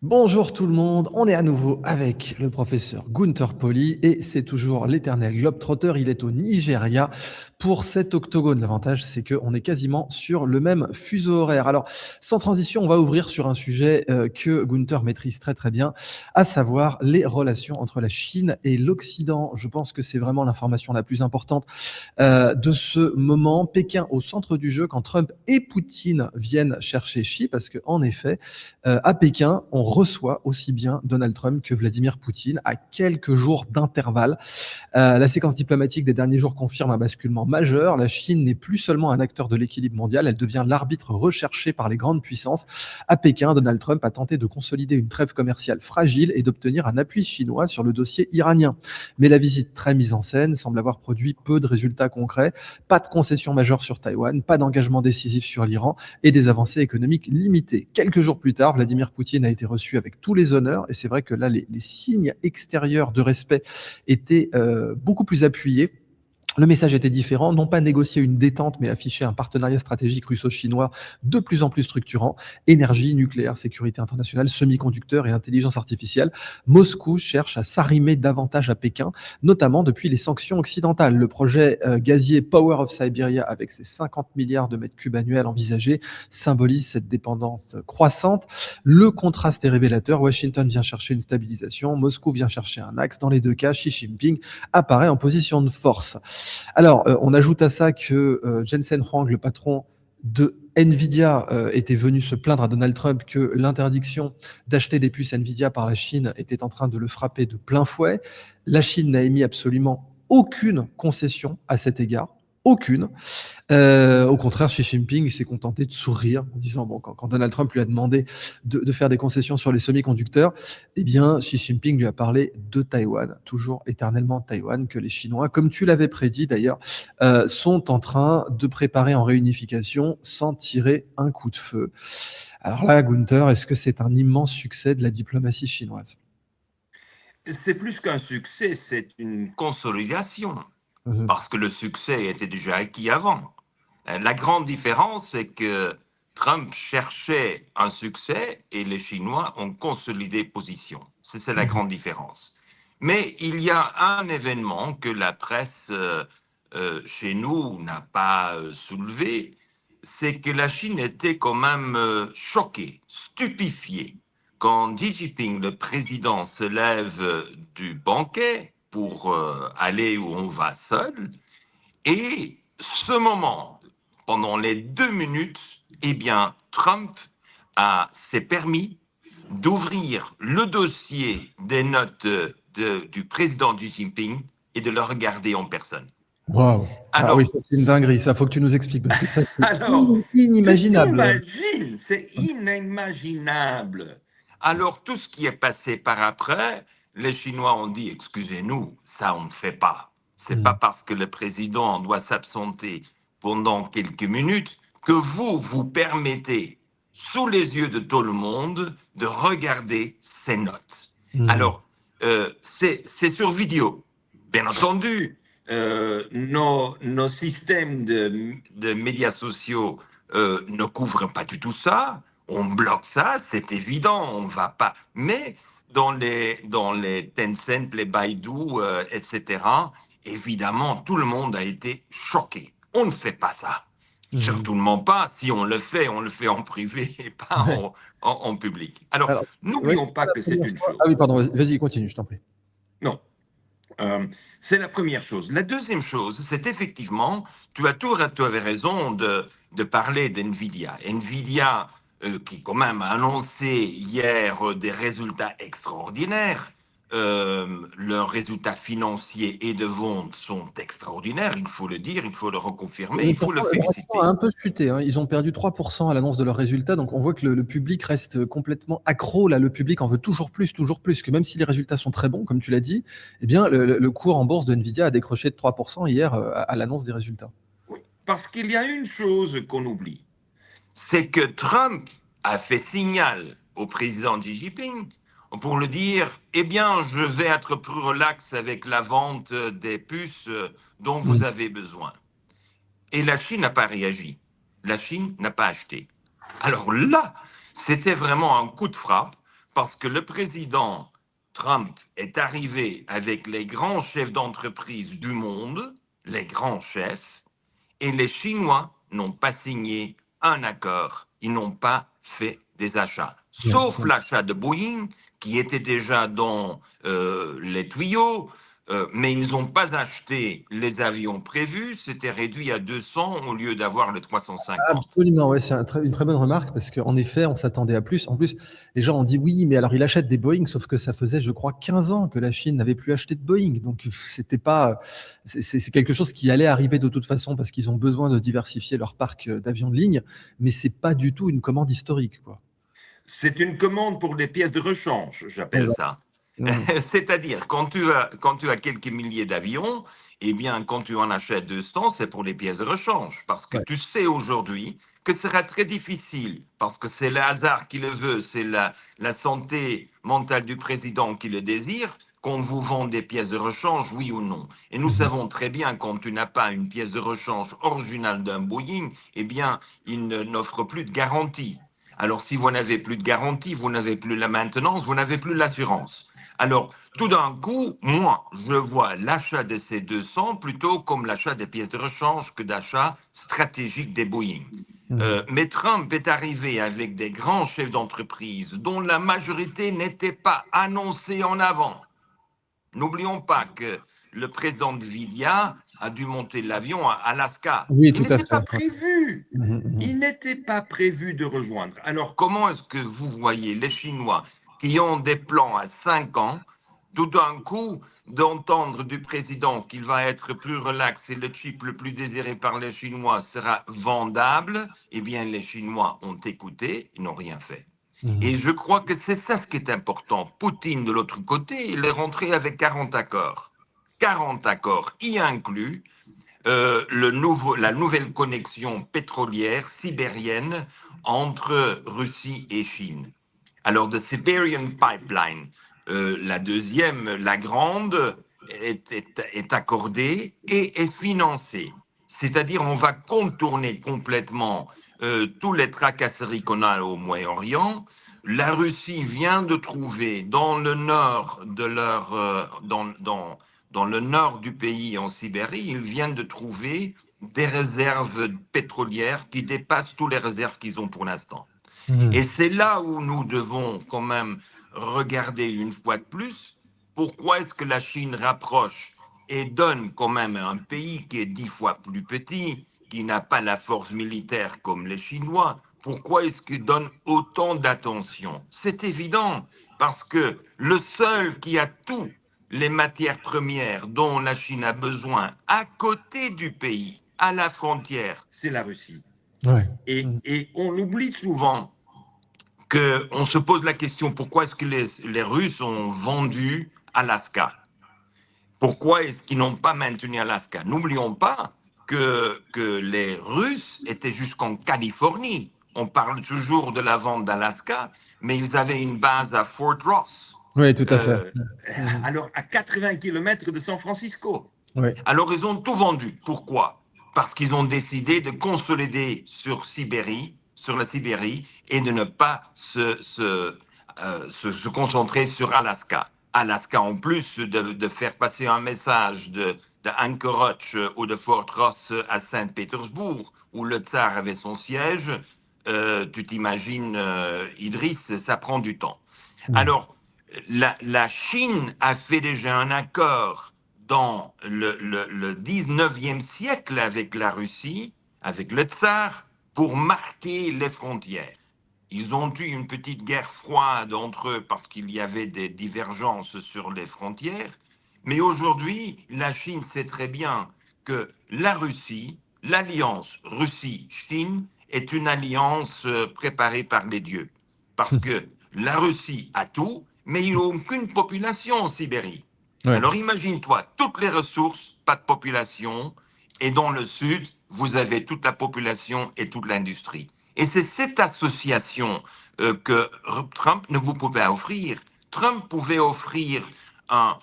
Bonjour tout le monde, on est à nouveau avec le professeur Gunther Pauli et c'est toujours l'éternel globetrotter, il est au Nigeria pour cet octogone. L'avantage c'est qu'on est quasiment sur le même fuseau horaire. Alors sans transition, on va ouvrir sur un sujet que Gunther maîtrise très très bien, à savoir les relations entre la Chine et l'Occident. Je pense que c'est vraiment l'information la plus importante de ce moment. Pékin au centre du jeu quand Trump et Poutine viennent chercher Xi, parce qu'en effet, à Pékin, on reçoit aussi bien Donald Trump que Vladimir Poutine à quelques jours d'intervalle. La séquence diplomatique des derniers jours confirme un basculement majeur. La Chine n'est plus seulement un acteur de l'équilibre mondial, elle devient l'arbitre recherché par les grandes puissances. À Pékin, Donald Trump a tenté de consolider une trêve commerciale fragile et d'obtenir un appui chinois sur le dossier iranien. Mais la visite très mise en scène semble avoir produit peu de résultats concrets. Pas de concessions majeures sur Taïwan, pas d'engagement décisif sur l'Iran et des avancées économiques limitées. Quelques jours plus tard, Vladimir Poutine a été reçu avec tous les honneurs et c'est vrai que là, les signes extérieurs de respect étaient beaucoup plus appuyés. Le message était différent, non pas négocier une détente, mais afficher un partenariat stratégique russo-chinois de plus en plus structurant. Énergie, nucléaire, sécurité internationale, semi-conducteurs et intelligence artificielle. Moscou cherche à s'arrimer davantage à Pékin, notamment depuis les sanctions occidentales. Le projet gazier Power of Siberia, avec ses 50 milliards de mètres cubes annuels envisagés, symbolise cette dépendance croissante. Le contraste est révélateur. Washington vient chercher une stabilisation, Moscou vient chercher un axe. Dans les deux cas, Xi Jinping apparaît en position de force. Alors, on ajoute à ça que Jensen Huang, le patron de Nvidia, était venu se plaindre à Donald Trump que l'interdiction d'acheter des puces Nvidia par la Chine était en train de le frapper de plein fouet. La Chine n'a émis absolument aucune concession à cet égard. Aucune. Au contraire, Xi Jinping s'est contenté de sourire en disant, bon, quand Donald Trump lui a demandé de faire des concessions sur les semi-conducteurs, eh bien, Xi Jinping lui a parlé de Taïwan, toujours éternellement Taïwan, que les Chinois, comme tu l'avais prédit d'ailleurs, sont en train de préparer en réunification sans tirer un coup de feu. Alors là, Gunther, est-ce que c'est un immense succès de la diplomatie chinoise? C'est plus qu'un succès, c'est une consolidation, Mhm. parce que le succès était déjà acquis avant. La grande différence, c'est que Trump cherchait un succès et les Chinois ont consolidé position. C'est la Mhm. grande différence. Mais il y a un événement que la presse chez nous n'a pas soulevé, c'est que la Chine était quand même choquée, stupéfiée quand Xi Jinping, le président, se lève du banquet pour aller où on va seul, et ce moment, pendant les 2 minutes, eh bien, Trump s'est permis d'ouvrir le dossier des notes du président Xi Jinping et de le regarder en personne. Waouh! Ah oui, Alors, ça c'est une dinguerie, ça faut que tu nous expliques parce que ça c'est alors, tu inimaginable. t'imagines, c'est inimaginable. Alors, tout ce qui est passé par après, les Chinois ont dit, excusez-nous, ça on ne fait pas. C'est pas Hmm. parce que le président doit s'absenter pendant quelques minutes que vous permettez, sous les yeux de tout le monde, de regarder ces notes. Hmm. Alors, c'est sur vidéo, bien entendu. Nos systèmes de médias sociaux ne couvrent pas du tout ça. On bloque ça, c'est évident, on va pas. Mais dans les Tencent, les Baidu, etc., évidemment, tout le monde a été choqué. On ne fait pas ça. Hmm. Certainement pas. Si on le fait en privé et pas Ouais. en public. Alors, Alors, ouais, n'oublions c'est pas pas la que c'est première une fois. Ah chose. oui, pardon, vas-y, continue, je t'en prie. Non, c'est la première chose. La deuxième chose, c'est effectivement, tu avais raison de parler d'NVIDIA. NVIDIA, qui quand même a annoncé hier des résultats extraordinaires. Leurs résultats financiers et de vente sont extraordinaires, il faut le dire, il faut le reconfirmer, Et il faut pourtant, le leur action a féliciter. un peu chuté, hein. Ils ont perdu 3% à l'annonce de leurs résultats, donc on voit que le public reste complètement accro. Là, le public en veut toujours plus, que même si les résultats sont très bons, comme tu l'as dit, eh bien, le cours en bourse de Nvidia a décroché de 3% hier à l'annonce des résultats. Oui, parce qu'il y a une chose qu'on oublie, c'est que Trump a fait signal au président Xi Jinping pour le dire, eh bien, je vais être plus relax avec la vente des puces dont vous Mm. avez besoin. Et la Chine n'a pas réagi. La Chine n'a pas acheté. Alors là, c'était vraiment un coup de frappe parce que le président Trump est arrivé avec les grands chefs d'entreprise du monde, les grands chefs, et les Chinois n'ont pas signé un accord. Ils n'ont pas fait des achats. Ouais, Sauf ouais. l'achat de Boeing, qui était déjà dans les tuyaux, mais ils n'ont pas acheté les avions prévus. C'était réduit à 200 au lieu d'avoir le 350. Absolument, ouais, c'est une très bonne remarque parce qu'en effet, on s'attendait à plus. En plus, les gens ont dit oui, mais alors il achète des Boeing, sauf que ça faisait, je crois, 15 ans que la Chine n'avait plus acheté de Boeing. Donc, c'était pas, c'est quelque chose qui allait arriver de toute façon parce qu'ils ont besoin de diversifier leur parc d'avions de ligne, mais c'est pas du tout une commande historique, quoi. C'est une commande pour des pièces de rechange, Ouais, j'appelle voilà. ça. Mmh. C'est-à-dire, quand tu as quelques milliers d'avions, eh bien, quand tu en achètes 200, c'est pour les pièces de rechange. Parce que Ouais. tu sais aujourd'hui que ce sera très difficile, parce que c'est le hasard qui le veut, c'est la santé mentale du président qui le désire, qu'on vous vende des pièces de rechange, oui ou non. Et nous Mmh. savons très bien, quand tu n'as pas une pièce de rechange originale d'un Boeing, eh bien, il n'offre plus de garantie. Alors, si vous n'avez plus de garantie, vous n'avez plus la maintenance, vous n'avez plus l'assurance. Alors, tout d'un coup, moi, je vois l'achat de ces 200 plutôt comme l'achat des pièces de rechange que d'achat stratégique des Boeing. Mmh. Mais Trump est arrivé avec des grands chefs d'entreprise dont la majorité n'était pas annoncée en avant. N'oublions pas que le président de Nvidia a dû monter l'avion à Alaska. Oui, Il tout à n'était fait. pas Ouais. prévu. Mmh mh. Il n'était pas prévu de rejoindre. Alors, comment est-ce que vous voyez les Chinois qui ont des plans à 5 ans, tout d'un coup, d'entendre du président qu'il va être plus relax et le chip le plus désiré par les Chinois sera vendable? Eh bien, les Chinois ont écouté, ils n'ont rien fait. Mmh. Et je crois que c'est ça ce qui est important. Poutine, de l'autre côté, il est rentré avec 40 accords. 40 accords, y inclut la nouvelle connexion pétrolière sibérienne entre Russie et Chine. Alors, the Siberian Pipeline, la deuxième, la grande, est accordée et est financée. C'est-à-dire, on va contourner complètement tous les tracasseries qu'on a au Moyen-Orient. La Russie vient de trouver dans le nord de leur, dans le nord du pays, en Sibérie, ils viennent de trouver des réserves pétrolières qui dépassent toutes les réserves qu'ils ont pour l'instant. Mmh. Et c'est là où nous devons quand même regarder une fois de plus pourquoi est-ce que la Chine rapproche et donne quand même à un pays qui est 10 fois plus petit, qui n'a pas la force militaire comme les Chinois, pourquoi est-ce qu'il donne autant d'attention? C'est évident, parce que le seul qui a tout les matières premières dont la Chine a besoin à côté du pays, à la frontière, c'est la Russie. Ouais. Mmh. Et on oublie souvent qu'on se pose la question pourquoi est-ce que les Russes ont vendu Alaska? Pourquoi est-ce qu'ils n'ont pas maintenu Alaska? N'oublions pas que les Russes étaient jusqu'en Californie. On parle toujours de la vente d'Alaska, mais ils avaient une base à Fort Ross, Ouais, tout à fait. euh, Mmh. alors à 80 km de San Francisco. Ouais. Alors ils ont tout vendu. Pourquoi? Parce qu'ils ont décidé de consolider sur la Sibérie, et de ne pas se concentrer sur Alaska. Alaska, en plus de faire passer un message de Anchorage ou de Fort Ross à Saint-Pétersbourg, où le tsar avait son siège, tu t'imagines, Idriss, ça prend du temps. Mmh. Alors, la Chine a fait déjà un accord dans le 19e siècle avec la Russie, avec le tsar, pour marquer les frontières. Ils ont eu une petite guerre froide entre eux parce qu'il y avait des divergences sur les frontières. Mais aujourd'hui, la Chine sait très bien que la Russie, l'alliance Russie-Chine, est une alliance préparée par les dieux. Parce que la Russie a tout, mais il n'y a aucune population en Sibérie. Ouais. Alors imagine-toi, toutes les ressources, pas de population, et dans le sud, vous avez toute la population et toute l'industrie. Et c'est cette association que Trump ne vous pouvait offrir. Trump pouvait offrir un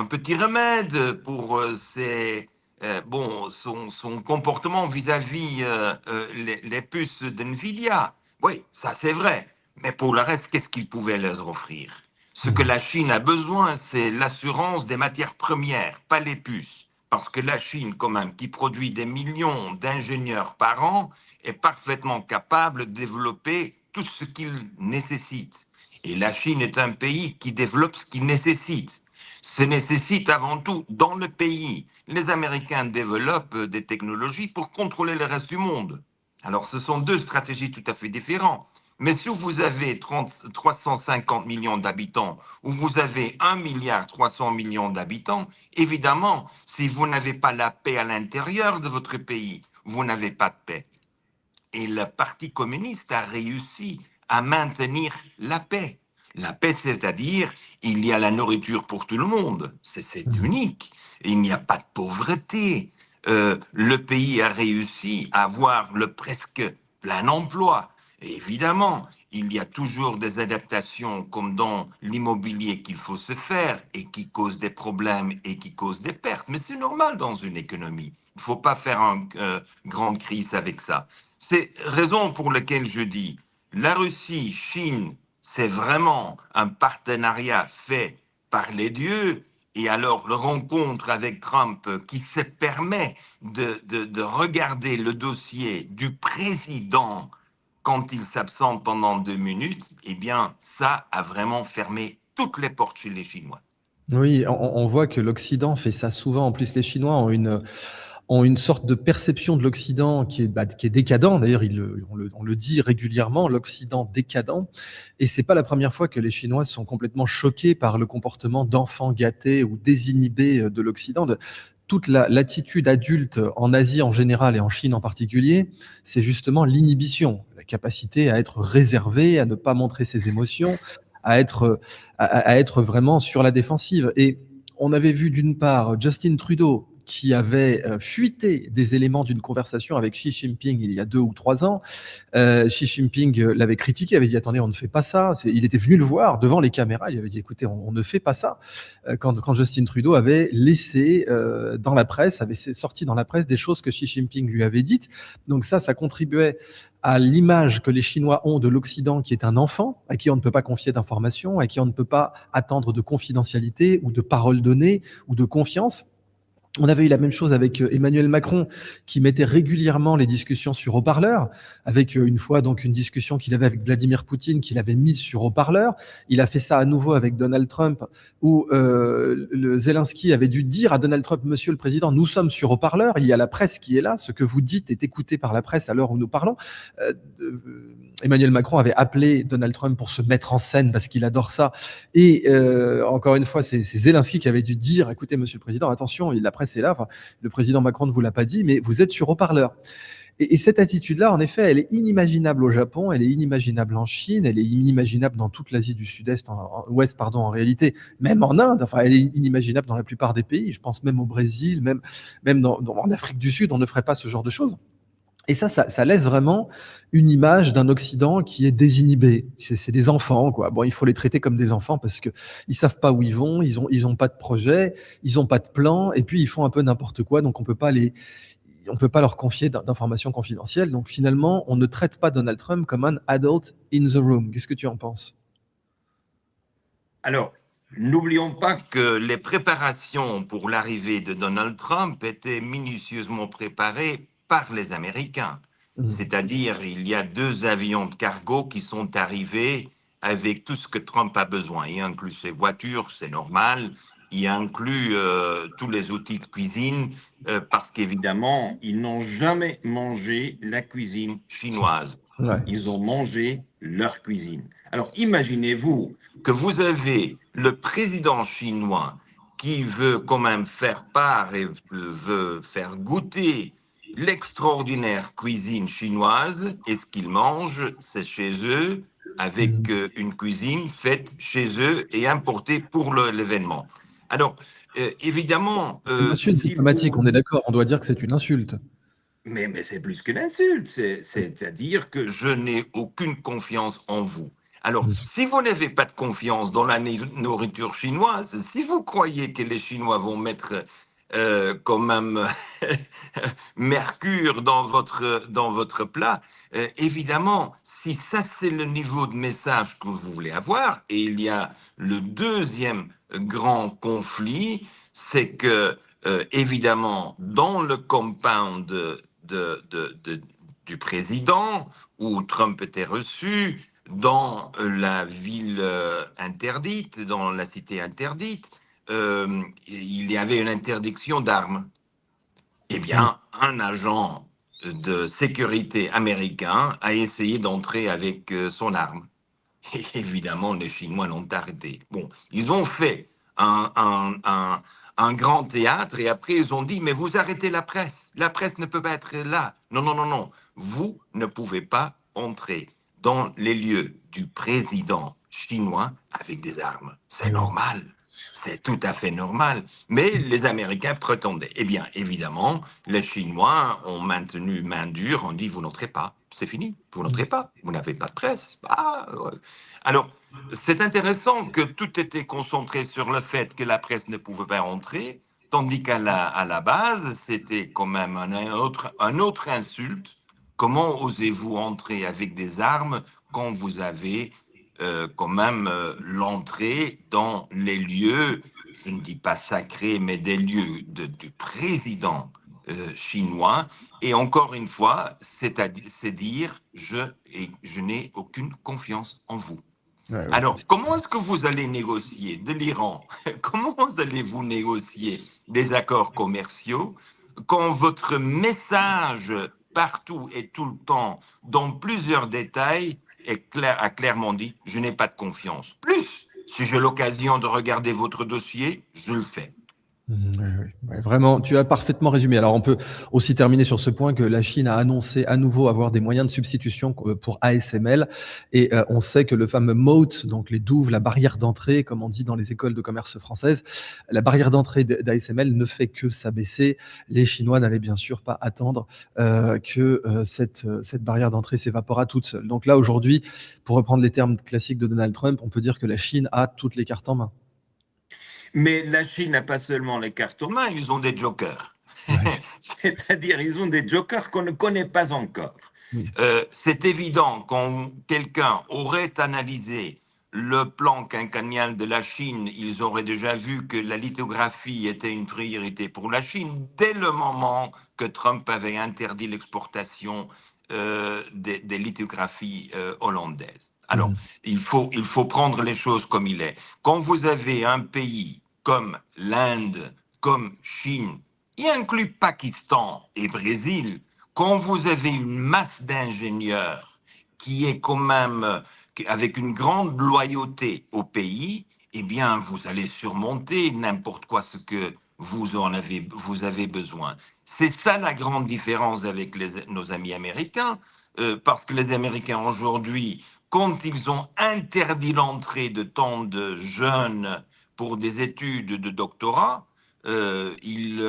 petit remède pour son comportement vis-à-vis les puces de Nvidia. Oui, ça c'est vrai. Mais pour le reste, qu'est-ce qu'ils pouvaient leur offrir? Ce que Mhm. la Chine a besoin, c'est l'assurance des matières premières, pas les puces. Parce que la Chine, quand même, qui produit des millions d'ingénieurs par an, est parfaitement capable de développer tout ce qu'il nécessite. Et la Chine est un pays qui développe ce qu'il nécessite. Se nécessite avant tout dans le pays. Les Américains développent des technologies pour contrôler le reste du monde. Alors, ce sont deux stratégies tout à fait différentes. Mais si vous avez 350 millions d'habitants ou vous avez 1,3 milliard d'habitants, évidemment, si vous n'avez pas la paix à l'intérieur de votre pays, vous n'avez pas de paix. Et le Parti communiste a réussi à maintenir la paix. La paix, c'est-à-dire, il y a la nourriture pour tout le monde. C'est Mhm. unique. Il n'y a pas de pauvreté. Le pays a réussi à avoir le presque plein emploi. Et évidemment, il y a toujours des adaptations comme dans l'immobilier qu'il faut se faire et qui causent des problèmes et qui causent des pertes. Mais c'est normal dans une économie. Il ne faut pas faire une grande crise avec ça. C'est raison pour laquelle je dis, la Russie, Chine, c'est vraiment un partenariat fait par les dieux. Et alors, la rencontre avec Trump qui se permet de regarder le dossier du président quand il s'absente pendant 2 minutes, eh bien, ça a vraiment fermé toutes les portes chez les Chinois. Oui, on voit que l'Occident fait ça souvent. En plus, les Chinois ont une sorte de perception de l'Occident qui est décadent. D'ailleurs, on le dit régulièrement, l'Occident décadent. Et c'est pas la première fois que les Chinois sont complètement choqués par le comportement d'enfants gâtés ou désinhibés de l'Occident. Toute l'attitude adulte en Asie en général et en Chine en particulier, c'est justement l'inhibition, la capacité à être réservé, à ne pas montrer ses émotions, à être, à être vraiment sur la défensive. Et on avait vu d'une part Justin Trudeau qui avait fuité des éléments d'une conversation avec Xi Jinping il y a 2 ou 3 ans. Xi Jinping l'avait critiqué, avait dit attendez, on ne fait pas ça. Il était venu le voir devant les caméras, il avait dit écoutez, on ne fait pas ça. Quand Justin Trudeau avait laissé dans la presse, avait sorti dans la presse des choses que Xi Jinping lui avait dites. Donc ça contribuait à l'image que les Chinois ont de l'Occident, qui est un enfant, à qui on ne peut pas confier d'informations, à qui on ne peut pas attendre de confidentialité ou de paroles données ou de confiance. On avait eu la même chose avec Emmanuel Macron, qui mettait régulièrement les discussions sur haut-parleur, avec une fois donc une discussion qu'il avait avec Vladimir Poutine, qu'il avait mise sur haut-parleur. Il a fait ça à nouveau avec Donald Trump, où le Zelensky avait dû dire à Donald Trump, Monsieur le Président, nous sommes sur haut-parleur, il y a la presse qui est là, ce que vous dites est écouté par la presse à l'heure où nous parlons. Euh, Emmanuel Macron avait appelé Donald Trump pour se mettre en scène parce qu'il adore ça. Et encore une fois, c'est Zelensky qui avait dû dire, écoutez, Monsieur le Président, attention, la presse est là. Enfin, le président Macron ne vous l'a pas dit, mais vous êtes sur haut-parleur. Et cette attitude-là, en effet, elle est inimaginable au Japon, elle est inimaginable en Chine, elle est inimaginable dans toute l'Asie du Sud-Est, ouest, pardon, en réalité, même en Inde. Enfin, elle est inimaginable dans la plupart des pays. Je pense même au Brésil, même en Afrique du Sud, on ne ferait pas ce genre de choses. Et ça laisse vraiment une image d'un Occident qui est désinhibé. C'est des enfants, quoi. Bon, il faut les traiter comme des enfants parce que ils savent pas où ils vont, ils ont pas de projet, ils ont pas de plan, et puis ils font un peu n'importe quoi. Donc on peut pas leur confier d'informations confidentielles. Donc finalement, on ne traite pas Donald Trump comme un adult in the room. Qu'est-ce que tu en penses? Alors, n'oublions pas que les préparations pour l'arrivée de Donald Trump étaient minutieusement préparées par les Américains. Mhm. C'est-à-dire, il y a 2 avions de cargo qui sont arrivés avec tout ce que Trump a besoin. Il inclut ses voitures, c'est normal. Il inclut tous les outils de cuisine parce qu'évidemment, ils n'ont jamais mangé la cuisine chinoise. Ouais. Ils ont mangé leur cuisine. Alors, imaginez-vous que vous avez le président chinois qui veut quand même faire part et veut faire goûter l'extraordinaire cuisine chinoise, et ce qu'ils mangent, c'est chez eux, avec Mhm. une cuisine faite chez eux et importée pour l'événement. Alors, évidemment, C'est une insulte si diplomatique, on vous est d'accord. On doit dire que c'est une insulte. mais c'est plus qu'une insulte, c'est-à-dire que je n'ai aucune confiance en vous. Alors, Mhm. si vous n'avez pas de confiance dans la nourriture chinoise, si vous croyez que les Chinois vont mettre quand même mercure dans votre plat, évidemment, si ça c'est le niveau de message que vous voulez avoir, et il y a le deuxième grand conflit, c'est que évidemment dans le compound du président où Trump était reçu, dans la ville interdite, dans la cité interdite, il y avait une interdiction d'armes. Eh bien, un agent de sécurité américain a essayé d'entrer avec son arme. Et évidemment, les Chinois l'ont arrêté. Bon, ils ont fait un grand théâtre et après ils ont dit, mais vous arrêtez la presse. La presse ne peut pas être là. Non, non, non, non. Vous ne pouvez pas entrer dans les lieux du président chinois avec des armes. C'est normal. C'est tout à fait normal. Mais les Américains prétendaient. Eh bien, évidemment, les Chinois ont maintenu main dure, ont dit, vous n'entrez pas. C'est fini, vous n'entrez pas, vous n'avez pas de presse. Ah, ouais. Alors, c'est intéressant que tout était concentré sur le fait que la presse ne pouvait pas entrer, tandis qu'à la base, c'était quand même un autre insulte. Comment osez-vous entrer avec des armes quand vous avez quand même l'entrée dans les lieux, je ne dis pas sacrés, mais des lieux du président chinois. Et encore une fois, c'est dire je n'ai aucune confiance en vous. Ouais, ouais. Alors, comment est-ce que vous allez négocier de l'Iran? Comment allez-vous négocier des accords commerciaux quand votre message partout et tout le temps, dans plusieurs détails, a clairement dit « je n'ai pas de confiance ». Plus, si j'ai l'occasion de regarder votre dossier, je le fais. Ouais, vraiment, tu as parfaitement résumé. Alors, on peut aussi terminer sur ce point que la Chine a annoncé à nouveau avoir des moyens de substitution pour ASML. Et on sait que le fameux moat, donc les douves, la barrière d'entrée, comme on dit dans les écoles de commerce françaises, la barrière d'entrée d'ASML ne fait que s'abaisser. Les Chinois n'allaient bien sûr pas attendre que cette barrière d'entrée s'évapore à toute seule. Donc là, aujourd'hui, pour reprendre les termes classiques de Donald Trump, on peut dire que la Chine a toutes les cartes en main. Mais la Chine n'a pas seulement les cartes en main, ils ont des jokers. Ouais. C'est-à-dire, ils ont des jokers qu'on ne connaît pas encore. Oui. C'est évident quand quelqu'un aurait analysé le plan quinquennal de la Chine, ils auraient déjà vu que la lithographie était une priorité pour la Chine dès le moment que Trump avait interdit l'exportation des lithographies hollandaises. Alors, il faut prendre les choses comme il est. Quand vous avez un pays comme l'Inde, comme Chine, y inclut Pakistan et Brésil, quand vous avez une masse d'ingénieurs qui est quand même avec une grande loyauté au pays, eh bien, vous allez surmonter n'importe quoi ce que vous avez besoin. C'est ça la grande différence avec nos amis américains, parce que les Américains aujourd'hui, quand ils ont interdit l'entrée de tant de jeunes pour des études de doctorat, ils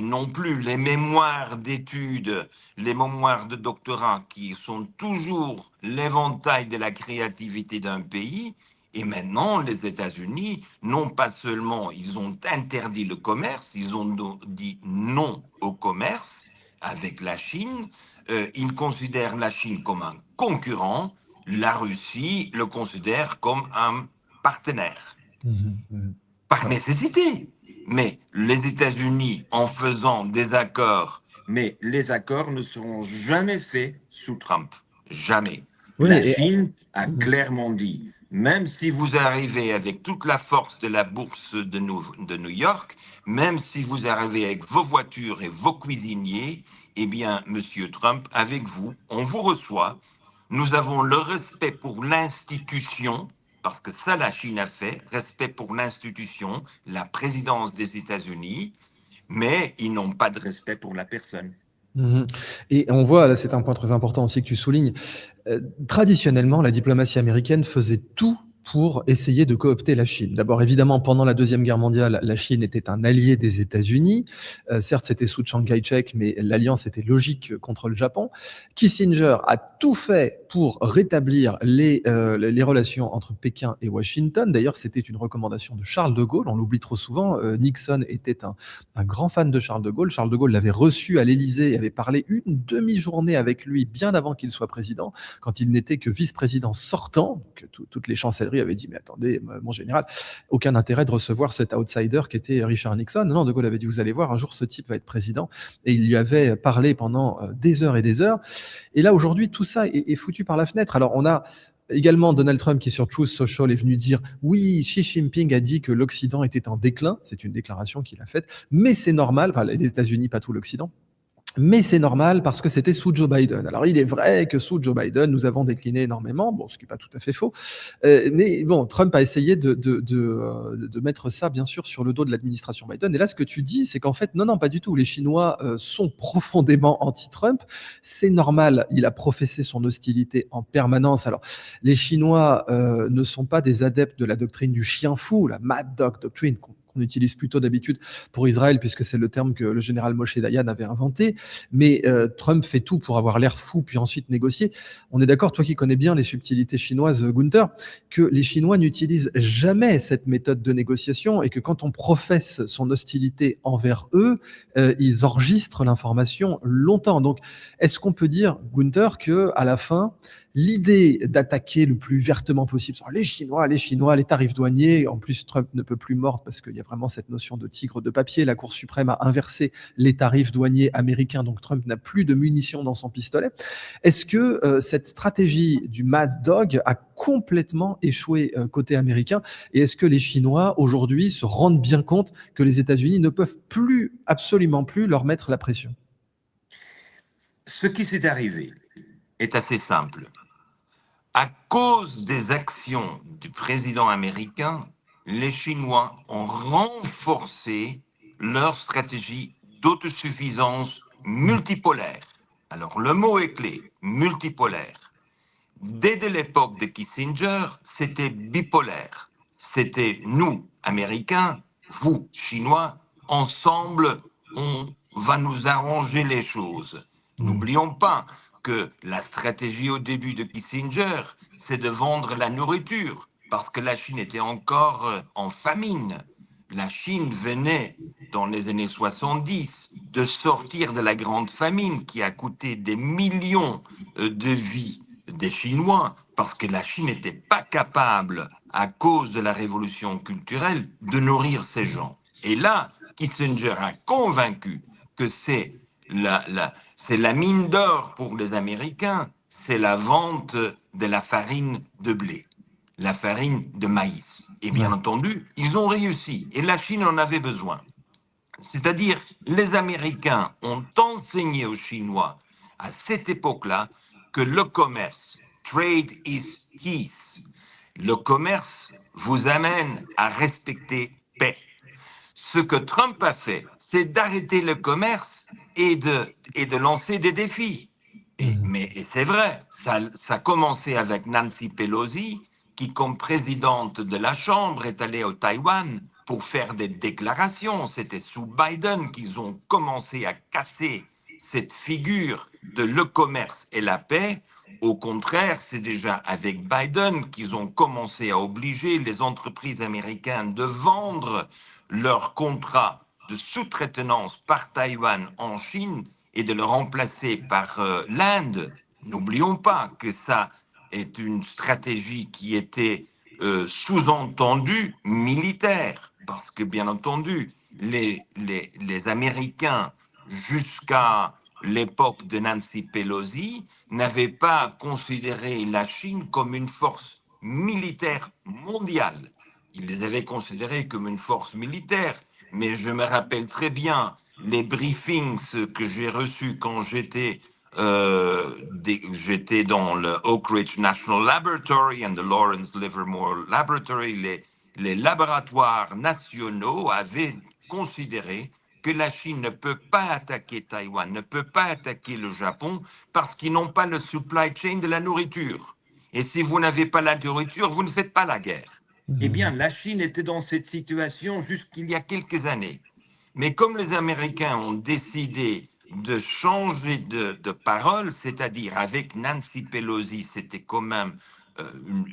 n'ont plus les mémoires d'études, les mémoires de doctorat qui sont toujours l'éventail de la créativité d'un pays. Et maintenant, les États-Unis, non pas seulement ils ont interdit le commerce, ils ont dit non au commerce avec la Chine. Ils considèrent la Chine comme un concurrent. La Russie le considère comme un partenaire. Par nécessité. Mais les États-Unis, en faisant des accords, mais les accords ne seront jamais faits sous Trump. Jamais. Oui, La Chine a clairement dit, même si vous arrivez avec toute la force de la bourse de New York, même si vous arrivez avec vos voitures et vos cuisiniers, eh bien, Monsieur Trump, avec vous, on vous reçoit. Nous avons le respect pour l'institution, parce que ça, la Chine a fait, respect pour l'institution, la présidence des États-Unis, mais ils n'ont pas de respect pour la personne. Et on voit, là, c'est un point très important aussi que tu soulignes, traditionnellement, la diplomatie américaine faisait tout pour essayer de coopter la Chine. D'abord, évidemment, pendant la Deuxième Guerre mondiale, la Chine était un allié des États-Unis. Certes, c'était sous Chiang Kai-shek, mais l'alliance était logique contre le Japon. Kissinger a tout fait pour rétablir les relations entre Pékin et Washington. D'ailleurs, c'était une recommandation de Charles de Gaulle, on l'oublie trop souvent. Nixon était un grand fan de Charles de Gaulle. Charles de Gaulle l'avait reçu à l'Élysée et avait parlé une demi-journée avec lui bien avant qu'il soit président, quand il n'était que vice-président sortant. Donc, toutes les chancelleries avaient dit, mais attendez, mon général, aucun intérêt de recevoir cet outsider qui était Richard Nixon. Non, de Gaulle avait dit, vous allez voir, un jour ce type va être président. Et il lui avait parlé pendant des heures et des heures. Et là, aujourd'hui, tout ça est foutu par la fenêtre. Alors, on a également Donald Trump qui, sur Truth Social, est venu dire « Oui, Xi Jinping a dit que l'Occident était en déclin ». C'est une déclaration qu'il a faite. Mais c'est normal, enfin, les États-Unis, pas tout l'Occident. Mais c'est normal parce que c'était sous Joe Biden. Alors, il est vrai que sous Joe Biden, nous avons décliné énormément, bon, ce qui n'est pas tout à fait faux. Mais bon, Trump a essayé de mettre ça, bien sûr, sur le dos de l'administration Biden. Et là, ce que tu dis, c'est qu'en fait, non, pas du tout. Les Chinois sont profondément anti-Trump. C'est normal. Il a professé son hostilité en permanence. Alors, les Chinois ne sont pas des adeptes de la doctrine du chien fou, la Mad Dog Doctrine, qu'on utilise plutôt d'habitude pour Israël, puisque c'est le terme que le général Moshe Dayan avait inventé. Mais Trump fait tout pour avoir l'air fou, puis ensuite négocier. On est d'accord, toi qui connais bien les subtilités chinoises, Gunther, que les Chinois n'utilisent jamais cette méthode de négociation et que quand on professe son hostilité envers eux, ils enregistrent l'information longtemps. Donc, est-ce qu'on peut dire, Gunther, qu'à la fin, l'idée d'attaquer le plus vertement possible sur les Chinois, les tarifs douaniers, en plus Trump ne peut plus mordre parce qu'il y a vraiment cette notion de tigre de papier, la Cour suprême a inversé les tarifs douaniers américains, donc Trump n'a plus de munitions dans son pistolet. Est-ce que cette stratégie du Mad Dog a complètement échoué côté américain, et est-ce que les Chinois aujourd'hui se rendent bien compte que les États-Unis ne peuvent plus, absolument plus, leur mettre la pression? Ce qui s'est arrivé est assez simple. À cause des actions du président américain, les Chinois ont renforcé leur stratégie d'autosuffisance multipolaire. Alors le mot est clé, multipolaire. Dès l'époque de Kissinger, c'était bipolaire. C'était nous, Américains, vous, Chinois, ensemble, on va nous arranger les choses. N'oublions pas que la stratégie au début de Kissinger, c'est de vendre la nourriture, parce que la Chine était encore en famine. La Chine venait, dans les années 70, de sortir de la grande famine qui a coûté des millions de vies des Chinois, parce que la Chine n'était pas capable, à cause de la révolution culturelle, de nourrir ces gens. Et là, Kissinger a convaincu que c'est la mine d'or pour les Américains, c'est la vente de la farine de blé, la farine de maïs. Et bien entendu, ils ont réussi, et la Chine en avait besoin. C'est-à-dire, les Américains ont enseigné aux Chinois, à cette époque-là, que le commerce, trade is peace, le commerce vous amène à respecter paix. Ce que Trump a fait, c'est d'arrêter le commerce et de lancer des défis. Mais c'est vrai, ça a commencé avec Nancy Pelosi, qui, comme présidente de la Chambre, est allée au Taïwan pour faire des déclarations. C'était sous Biden qu'ils ont commencé à casser cette figure de le commerce et la paix. Au contraire, c'est déjà avec Biden qu'ils ont commencé à obliger les entreprises américaines de vendre leurs contrats de sous-traitance par Taïwan en Chine et de le remplacer par l'Inde. N'oublions pas que ça est une stratégie qui était sous-entendue militaire, parce que bien entendu, les Américains, jusqu'à l'époque de Nancy Pelosi, n'avaient pas considéré la Chine comme une force militaire mondiale. Ils les avaient considérés comme une force militaire, mais je me rappelle très bien les briefings que j'ai reçus quand j'étais dans le Oak Ridge National Laboratory et le Lawrence Livermore Laboratory. Les laboratoires nationaux avaient considéré que la Chine ne peut pas attaquer Taïwan, ne peut pas attaquer le Japon parce qu'ils n'ont pas le supply chain de la nourriture. Et si vous n'avez pas la nourriture, vous ne faites pas la guerre. Eh bien, la Chine était dans cette situation jusqu'il y a quelques années. Mais comme les Américains ont décidé de changer de parole, c'est-à-dire avec Nancy Pelosi, c'était quand même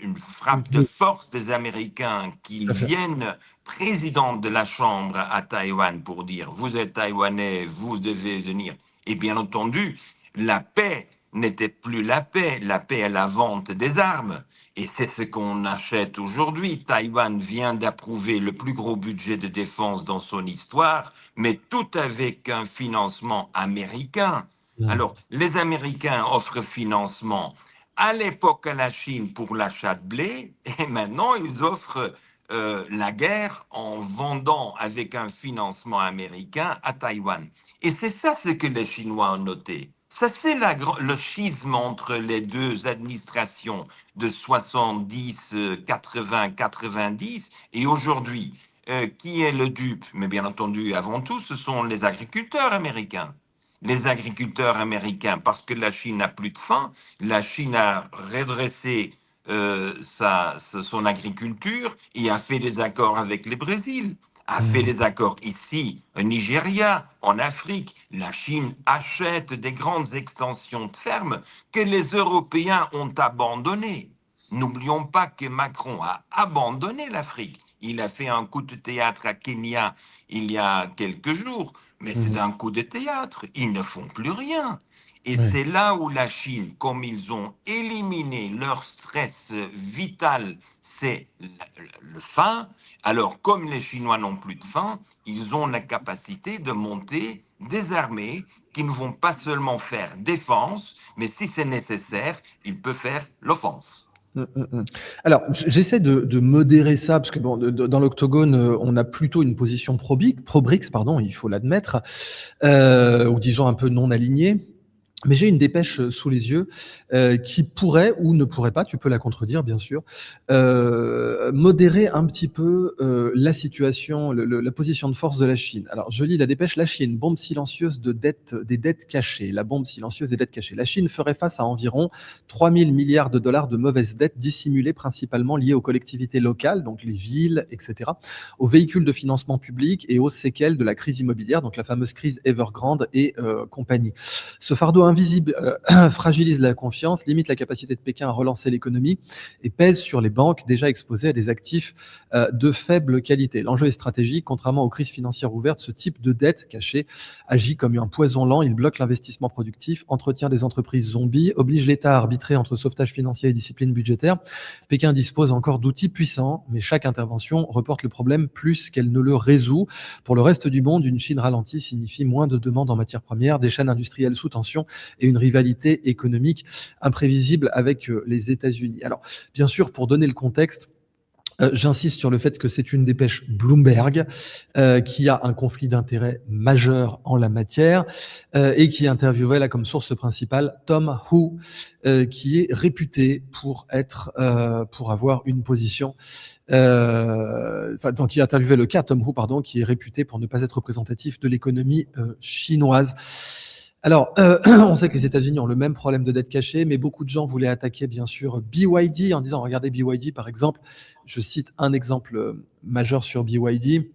une frappe de Oui, force des Américains qu'ils tout à fait. viennent président de la Chambre à Taïwan pour dire vous êtes taïwanais, vous devez venir. Et bien entendu, la paix n'était plus la paix est la vente des armes. Et c'est ce qu'on achète aujourd'hui. Taïwan vient d'approuver le plus gros budget de défense dans son histoire, mais tout avec un financement américain. Mm. Alors, les Américains offrent financement à l'époque à la Chine pour l'achat de blé, et maintenant ils offrent la guerre en vendant avec un financement américain à Taïwan. Et c'est ça ce que les Chinois ont noté. Ça, c'est le schisme entre les deux administrations de 70, 80, 90 et aujourd'hui. Qui est le dupe? Mais bien entendu, avant tout, ce sont les agriculteurs américains. Les agriculteurs américains, parce que la Chine n'a plus de faim, la Chine a redressé son agriculture et a fait des accords avec le Brésil, a fait Mm. des accords ici, au Nigeria, en Afrique. La Chine achète des grandes extensions de fermes que les Européens ont abandonnées. N'oublions pas que Macron a abandonné l'Afrique. Il a fait un coup de théâtre à Kenya il y a quelques jours, mais c'est Mm. un coup de théâtre. Ils ne font plus rien. Et Ouais. c'est là où la Chine, comme ils ont éliminé leur stress vital, c'est le faim. Alors, comme les Chinois n'ont plus de faim, ils ont la capacité de monter des armées qui ne vont pas seulement faire défense, mais si c'est nécessaire, ils peuvent faire l'offense. Mm, mm, mm. Alors, j'essaie de modérer ça, parce que bon, dans l'octogone, on a plutôt une position pro-BRICS, pardon, il faut l'admettre, ou disons un peu non alignée. Mais j'ai une dépêche sous les yeux qui pourrait ou ne pourrait pas, tu peux la contredire bien sûr, modérer un petit peu la situation, la position de force de la Chine. Alors je lis la dépêche, la Chine, bombe silencieuse des dettes cachées, la bombe silencieuse des dettes cachées. La Chine ferait face à environ 3 000 milliards de dollars de mauvaises dettes dissimulées principalement liées aux collectivités locales, donc les villes, etc., aux véhicules de financement public et aux séquelles de la crise immobilière, donc la fameuse crise Evergrande et compagnie. Ce fardeau invisible fragilise la confiance, limite la capacité de Pékin à relancer l'économie et pèse sur les banques déjà exposées à des actifs de faible qualité. L'enjeu est stratégique. Contrairement aux crises financières ouvertes, ce type de dette cachée agit comme un poison lent. Il bloque l'investissement productif, entretient des entreprises zombies, oblige l'État à arbitrer entre sauvetage financier et discipline budgétaire. Pékin dispose encore d'outils puissants, mais chaque intervention reporte le problème plus qu'elle ne le résout. Pour le reste du monde, une Chine ralentie signifie moins de demandes en matières premières, des chaînes industrielles sous tension et une rivalité économique imprévisible avec les États-Unis. Alors, bien sûr, pour donner le contexte, j'insiste sur le fait que c'est une dépêche Bloomberg qui a un conflit d'intérêts majeur en la matière et qui interviewait là comme source principale Tom Hu, qui est réputé pour avoir une position donc qui interviewait le cas Tom Hu, pardon, qui est réputé pour ne pas être représentatif de l'économie chinoise. Alors, on sait que les États-Unis ont le même problème de dette cachée, mais beaucoup de gens voulaient attaquer, bien sûr, BYD en disant, regardez BYD, par exemple, je cite un exemple majeur sur BYD.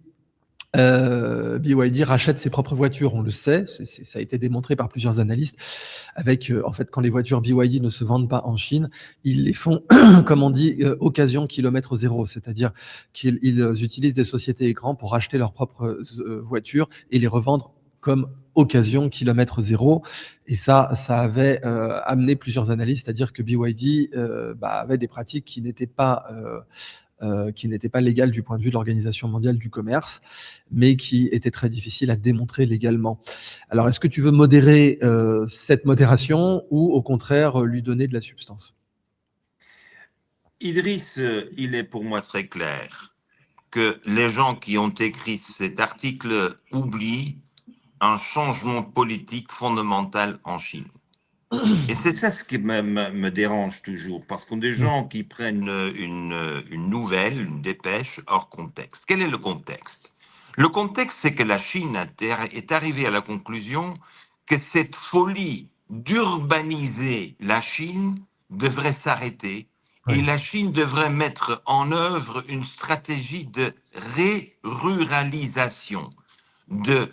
BYD rachète ses propres voitures, on le sait, ça a été démontré par plusieurs analystes, avec, en fait, quand les voitures BYD ne se vendent pas en Chine, ils les font, comme on dit, occasion kilomètre zéro, c'est-à-dire qu'ils utilisent des sociétés écrans pour acheter leurs propres voitures et les revendre comme occasion kilomètre zéro. Et ça avait amené plusieurs analystes à dire que BYD avait des pratiques qui n'étaient pas légales du point de vue de l'Organisation mondiale du commerce, mais qui étaient très difficiles à démontrer légalement. Alors, est-ce que tu veux modérer cette modération ou au contraire lui donner de la substance? Idriss, il est pour moi très clair que les gens qui ont écrit cet article oublient un changement politique fondamental en Chine. Et c'est ça ce qui me dérange toujours, parce qu'on a des gens qui prennent une nouvelle, une dépêche hors contexte. Quel est le contexte? Le contexte, c'est que la Chine est arrivée à la conclusion que cette folie d'urbaniser la Chine devrait s'arrêter et Ouais. la Chine devrait mettre en œuvre une stratégie de ruralisation, de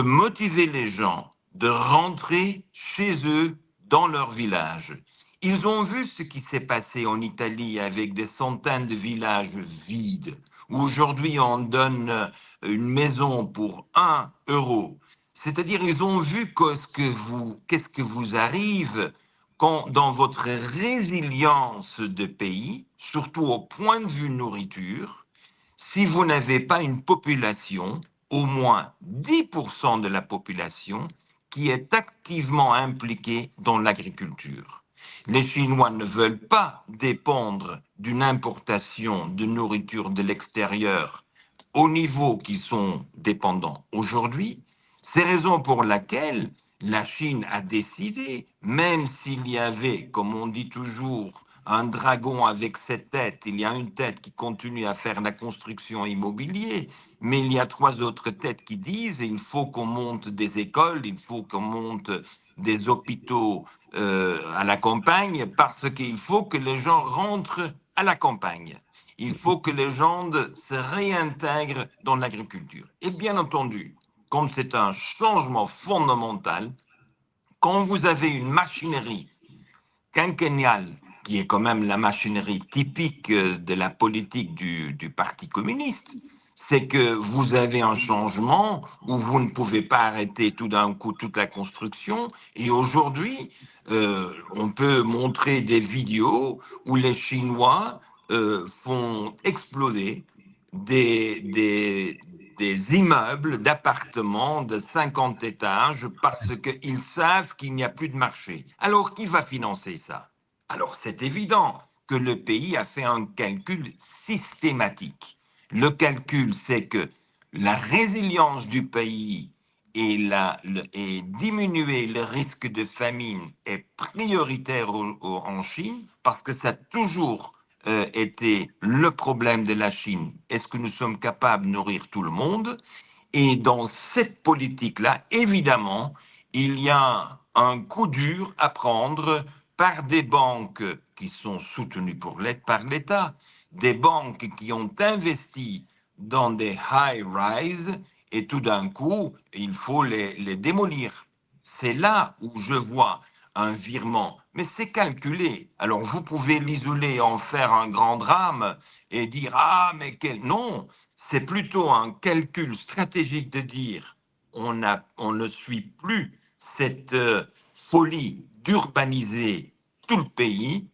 motiver les gens de rentrer chez eux dans leur village. Ils ont vu ce qui s'est passé en Italie avec des centaines de villages vides, où aujourd'hui on donne une maison pour 1 euro. C'est-à-dire, ils ont vu qu'est-ce que vous arrive quand, dans votre résilience de pays, surtout au point de vue nourriture, si vous n'avez pas une population, au moins 10% de la population, qui est activement impliquée dans l'agriculture. Les Chinois ne veulent pas dépendre d'une importation de nourriture de l'extérieur au niveau qu'ils sont dépendants aujourd'hui. C'est raison pour laquelle la Chine a décidé, même s'il y avait, comme on dit toujours, un dragon avec 7 têtes, il y a une tête qui continue à faire la construction immobilière, mais il y a 3 autres têtes qui disent il faut qu'on monte des écoles, il faut qu'on monte des hôpitaux à la campagne, parce qu'il faut que les gens rentrent à la campagne. Il faut que les gens se réintègrent dans l'agriculture. Et bien entendu, comme c'est un changement fondamental, quand vous avez une machinerie quinquennale, qui est quand même la machinerie typique de la politique du Parti communiste, c'est que vous avez un changement où vous ne pouvez pas arrêter tout d'un coup toute la construction. Et aujourd'hui, on peut montrer des vidéos où les Chinois font exploser des, des, des immeubles d'appartements de 50 étages parce qu'ils savent qu'il n'y a plus de marché. Alors, qui va financer ça? Alors, c'est évident que le pays a fait un calcul systématique. Le calcul, c'est que la résilience du pays et diminuer le risque de famine est prioritaire en Chine parce que ça a toujours été le problème de la Chine. Est-ce que nous sommes capables de nourrir tout le monde? Et dans cette politique-là, évidemment, il y a un coup dur à prendre par des banques qui sont soutenues par l'État, des banques qui ont investi dans des high-rise et tout d'un coup, il faut les démolir. C'est là où je vois un virement, mais c'est calculé. Alors vous pouvez l'isoler, en faire un grand drame et dire ah mais quel non, c'est plutôt un calcul stratégique de dire on ne suit plus cette folie d'urbaniser tout le pays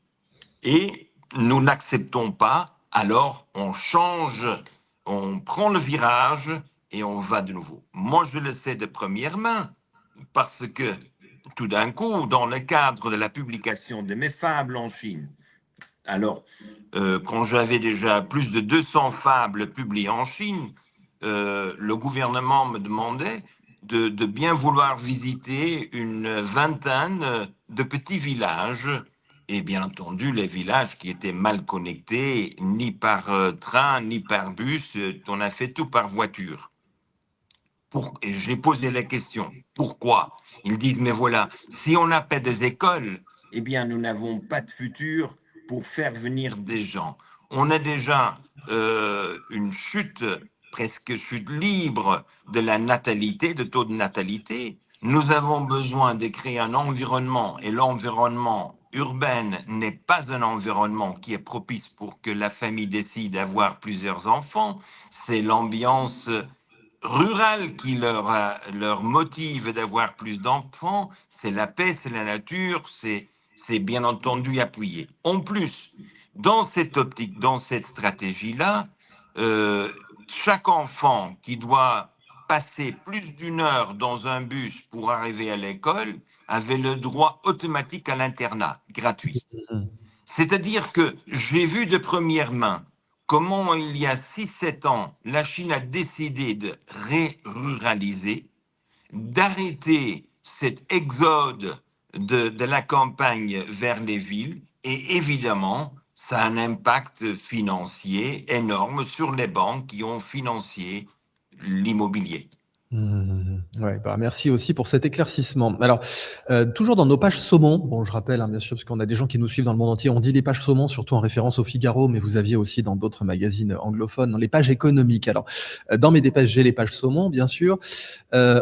et nous n'acceptons pas, alors on change, on prend le virage et on va de nouveau. Moi, je le sais de première main parce que tout d'un coup, dans le cadre de la publication de mes fables en Chine, alors, quand j'avais déjà plus de 200 fables publiées en Chine, le gouvernement me demandait de bien vouloir visiter une vingtaine de petits villages. Et bien entendu, les villages qui étaient mal connectés, ni par train, ni par bus, on a fait tout par voiture. Et j'ai posé la question, pourquoi? Ils disent, mais voilà, si on n'a pas des écoles, eh bien, nous n'avons pas de futur pour faire venir des gens. On a déjà une chute, presque chute libre de la natalité, de taux de natalité. Nous avons besoin de créer un environnement, et l'environnement urbain n'est pas un environnement qui est propice pour que la famille décide d'avoir plusieurs enfants. C'est l'ambiance rural qui leur motive d'avoir plus d'enfants, c'est la paix, c'est la nature, c'est bien entendu appuyé. En plus, dans cette optique, dans cette stratégie-là, euh, chaque enfant qui doit passer plus d'1 heure dans un bus pour arriver à l'école avait le droit automatique à l'internat, gratuit. C'est-à-dire que j'ai vu de première main comment il y a 6-7 ans, la Chine a décidé de ruraliser, d'arrêter cet exode de la campagne vers les villes, et évidemment, ça a un impact financier énorme sur les banques qui ont financé l'immobilier. Ouais, bah, merci aussi pour cet éclaircissement. Alors, toujours dans nos pages saumon, bon, je rappelle, hein, bien sûr, parce qu'on a des gens qui nous suivent dans le monde entier, on dit les pages saumon, surtout en référence au Figaro, mais vous aviez aussi dans d'autres magazines anglophones, dans les pages économiques. Alors, dans mes dépêches, j'ai les pages saumon, bien sûr.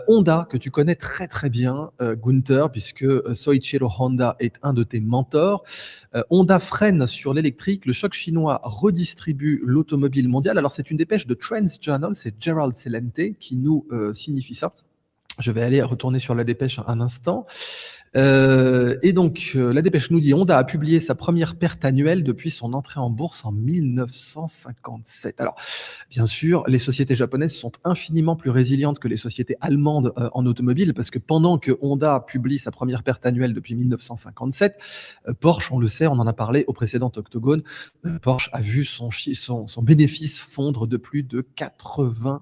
Honda, que tu connais très très bien, Gunther, puisque Soichiro Honda est un de tes mentors. Honda freine sur l'électrique, le choc chinois redistribue l'automobile mondiale. Alors c'est une dépêche de Trends Journal, c'est Gerald Celente qui nous signifie ça. Je vais aller retourner sur la dépêche un instant. Et donc, la dépêche nous dit Honda a publié sa première perte annuelle depuis son entrée en bourse en 1957. Alors, bien sûr, les sociétés japonaises sont infiniment plus résilientes que les sociétés allemandes en automobile, parce que pendant que Honda publie sa première perte annuelle depuis 1957, Porsche, on le sait, on en a parlé au précédent octogone, Porsche a vu son bénéfice fondre de plus de 90%.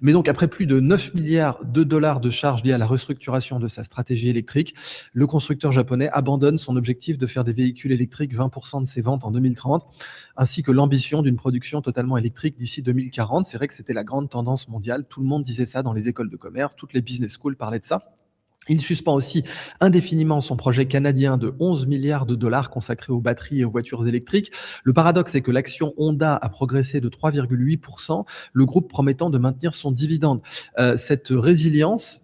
Mais donc, après plus de 9 milliards de dollars de charges liées à la restructuration de sa stratégie électrique, le constructeur japonais abandonne son objectif de faire des véhicules électriques 20% de ses ventes en 2030, ainsi que l'ambition d'une production totalement électrique d'ici 2040. C'est vrai que c'était la grande tendance mondiale. Tout le monde disait ça dans les écoles de commerce, toutes les business schools parlaient de ça. Il suspend aussi indéfiniment son projet canadien de 11 milliards de dollars consacré aux batteries et aux voitures électriques. Le paradoxe est que l'action Honda a progressé de 3,8%, le groupe promettant de maintenir son dividende. Cette résilience,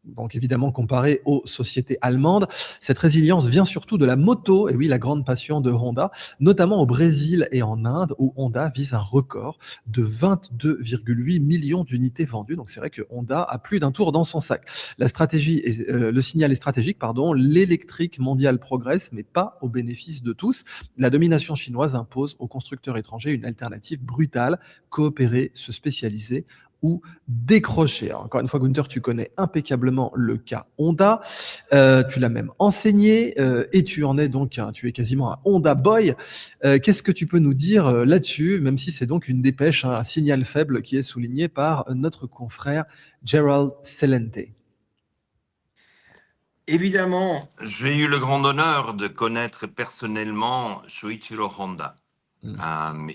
donc évidemment comparé aux sociétés allemandes. Cette résilience vient surtout de la moto, et oui, la grande passion de Honda, notamment au Brésil et en Inde, où Honda vise un record de 22,8 millions d'unités vendues. Donc c'est vrai que Honda a plus d'un tour dans son sac. Le signal est stratégique, pardon. L'électrique mondiale progresse, mais pas au bénéfice de tous. La domination chinoise impose aux constructeurs étrangers une alternative brutale: coopérer, se spécialiser ou décrocher. Alors, encore une fois, Gunther, tu connais impeccablement le cas Honda. Tu l'as même enseigné et tu en es donc, tu es quasiment un Honda boy. Qu'est-ce que tu peux nous dire là-dessus, même si c'est donc une dépêche, hein, un signal faible qui est souligné par notre confrère Gerald Celente? Évidemment, j'ai eu le grand honneur de connaître personnellement Shuichiro Honda.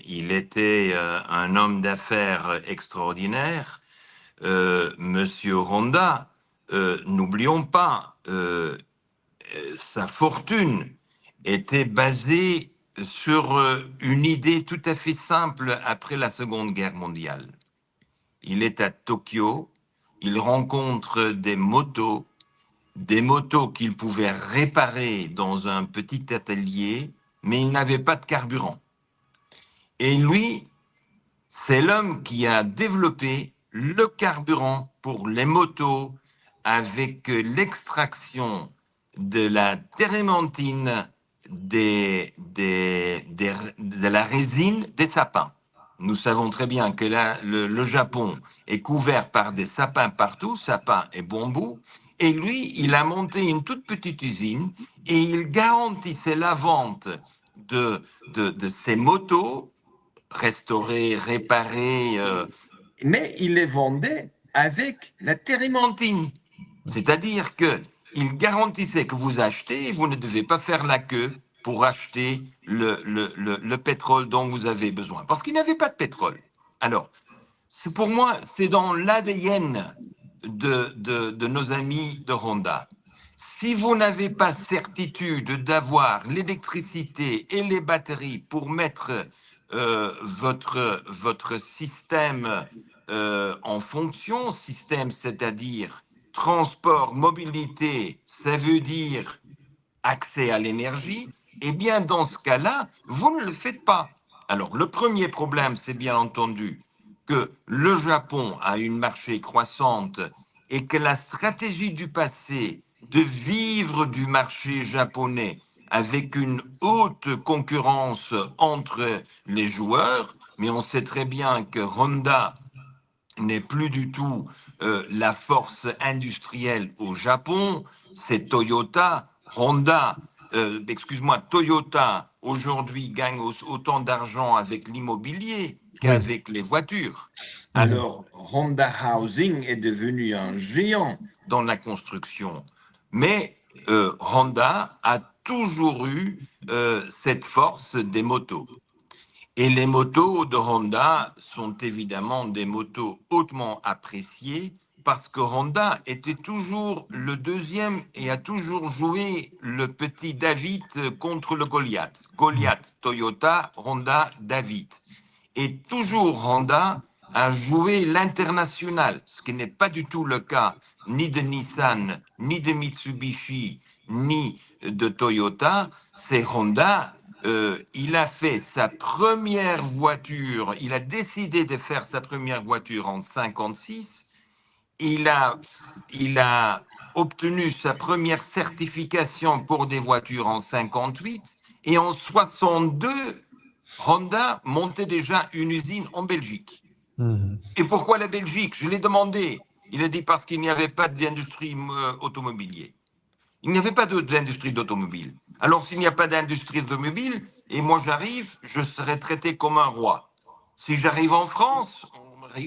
Il était un homme d'affaires extraordinaire. Monsieur Honda, n'oublions pas, sa fortune était basée sur une idée tout à fait simple après la Seconde Guerre mondiale. Il est à Tokyo, il rencontre des motos qu'il pouvait réparer dans un petit atelier, mais il n'avait pas de carburant. Et lui, c'est l'homme qui a développé le carburant pour les motos avec l'extraction de la térébenthine de la résine des sapins. Nous savons très bien que là, le Japon est couvert par des sapins partout, sapins et bambous. Et lui, il a monté une toute petite usine et il garantissait la vente de ces motos restaurées, réparées, mais il les vendait avec la térébenthine. C'est-à-dire qu'il garantissait que vous achetez et vous ne devez pas faire la queue pour acheter le pétrole dont vous avez besoin. Parce qu'il n'avait pas de pétrole. Alors, pour moi, c'est dans l'ADN de nos amis de Honda. Si vous n'avez pas certitude d'avoir l'électricité et les batteries pour mettre votre système en fonction, système, c'est-à-dire transport, mobilité, ça veut dire accès à l'énergie, eh bien, dans ce cas-là, vous ne le faites pas. Alors, le premier problème, c'est bien entendu que le Japon a une marché croissante et que la stratégie du passé de vivre du marché japonais avec une haute concurrence entre les joueurs, mais on sait très bien que Honda n'est plus du tout la force industrielle au Japon, c'est Toyota, Honda, Toyota aujourd'hui gagne autant d'argent avec l'immobilier Oui. qu'avec les voitures. Alors, Honda Housing est devenu un géant dans la construction. Mais Honda a toujours eu cette force des motos. Et les motos de Honda sont évidemment des motos hautement appréciées parce que Honda était toujours le deuxième et a toujours joué le petit David contre le Goliath. Goliath, Toyota, Honda, David. Et toujours Honda a joué l'international, ce qui n'est pas du tout le cas ni de Nissan, ni de Mitsubishi, ni de Toyota. C'est Honda. Il a fait sa première voiture, il a décidé de faire sa première voiture en 56. Il a, il a obtenu sa première certification pour des voitures en 58 et en 62, Honda montait déjà une usine en Belgique. Mhm. Et pourquoi la Belgique? Je l'ai demandé. Il a dit parce qu'il n'y avait pas d'industrie automobilière. Il n'y avait pas d'industrie d'automobile. Alors s'il n'y a pas d'industrie automobile, et moi j'arrive, je serai traité comme un roi. Si j'arrive en France,